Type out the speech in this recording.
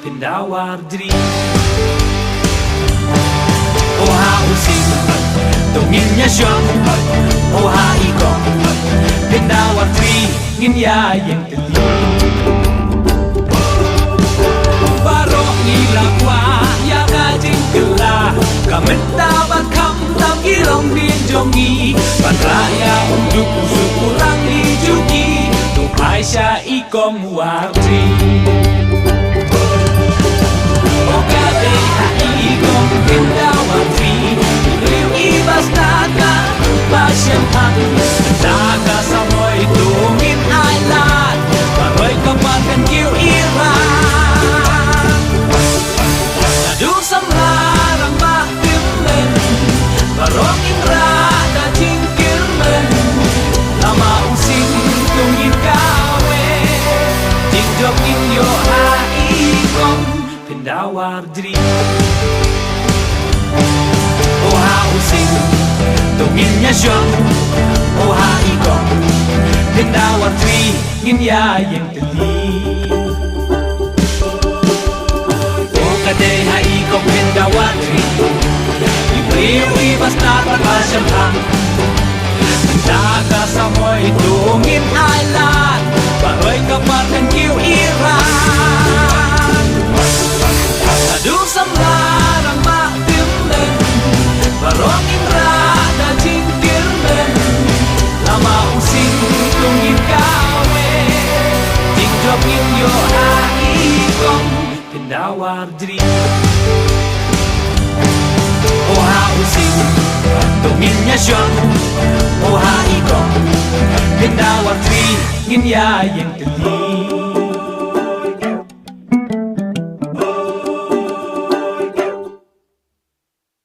Pendawar diri Oha using Donginnya syong Oha ikong Pendawar diri Ngin ya yang teli Barok ngilakwa Ya ngajing gelah Kamentabat kam Tam kilong binjongi Pan raya untuk kurang dijuki Tupai sya ikong wardi Naga samoy tungin ailan Baroy kapakan kiw iran Nadu samlarang baktimen Barok inra da jingkirmen Lama using tungin kawe Jingjok inyo haikong Pendawar diri Oha using Tunginnya syong Oha ikong Pendawar diri Ngin ya yang teli O kadeh ha ikong pendawar diri Ibriw ibas na pagpasyang hang Menjaga samoy tungin ailan Baroy kaparkan kiw iran Adu samlarang maktimlen Barok inra da jingkirmen Lama using tungin kawe Jingjok inyo haikong Pendawar diri Oha using Tunginnya syong Oha ikong Pendawar diri Ngin ya yang teli